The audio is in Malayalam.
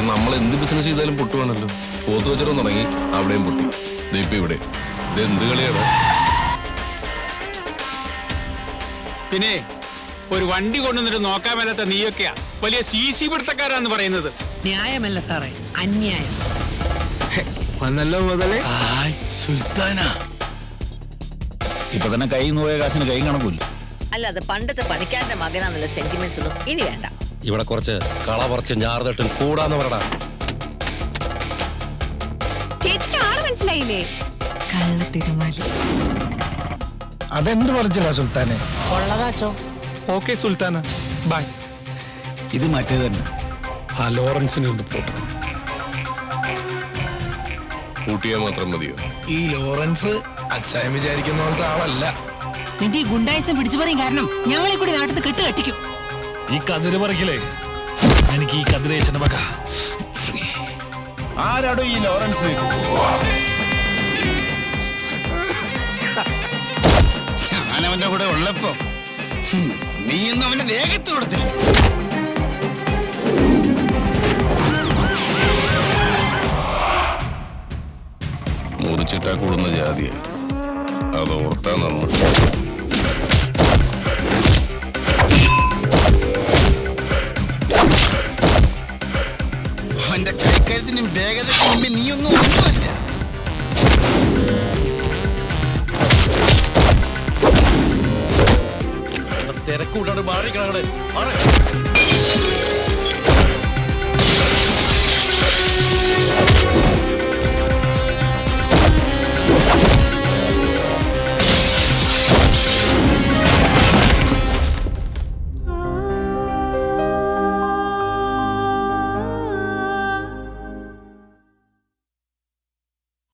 എടാ നമ്മൾ എന്ത് ബിസിനസ് ചെയ്താലും പൊട്ടുവാണല്ലോ. പോത്ത് വെച്ചിട്ടും തുടങ്ങി, അവിടെയും പൊട്ടി. ഇപ്പൊ ഇവിടെ ഇത് എന്ത് കളിയാണ്? പിന്നെ ഒരു വണ്ടി കൊണ്ടുവന്നിട്ട് നോക്കാൻ മേലാത്ത നീയൊക്കെയാ വലിയ CC പിടുത്തക്കാരാന്ന് പറയുന്നത്. ന്യായമല്ല സാറേ, അന്യായം. വന്നല്ലോ മുതലേ. സുൽത്താന ഇപ്പൊ തന്നെ കൈ പോയ കാശിന് കൈ കണക്കൂല്ല. അല്ലാതെ പണ്ടത്തെ പണിക്കാരന്റെ മകനാന്നുള്ള സെന്റിമെന്റ്സ് ഒന്നും ഇനി വേണ്ട. ഇവിടെ കുറച്ച് കള പറിച്ച് ഞാറുതട്ടിൽ കൂടാന്ന് പറടാ. ചേച്ചിക്ക് ആള് മനസ്സിലായില്ലേ? കള്ള തിരുമാലി. അതെന്ത് പറിച്ചില്ല സുൽത്താനെ? Okay Sultana, bye. ഇത് മറ്റേ തന്നെ. ആ ലോറൻസിനെ ഒന്ന് പോട്ടെ. കൂട്ടിയാൽ മാത്രം മതിയോ? ഈ ലോറൻസ് അച്ചായം വിചാരിക്കുന്ന പോലത്തെ ആളല്ല. നിന്റെ ഈ ഗുണ്ടായിസം പിടിച്ചു പറയും കാരണം ഞങ്ങളെ കൂടി നാട്ടിൽ കെട്ട് കെട്ടിക്കും. ഈ കതിര് പറിക്കലേ എനിക്ക് ഈ കതിരേശന്റെ വക. ആരാടോ ഈ ലോറൻസ്? ഞാനവന്റെ കൂടെ ഉള്ളപ്പോ നീ ഇന്ന് അവന്റെ വേഗത്ത് കൊടുത്തില്ല. മുറിച്ചിട്ടാ കൂടുന്ന ജാതിയെ അത് ഓർത്താ നമ്മൾ. അവന്റെ കൈക്കരുത്തിനും വേഗതയ്ക്കും മുമ്പ് നീയൊന്നും ഒന്നുമല്ല. തിരക്കൂട്ടാണ് മാറിക്കണങ്ങള്.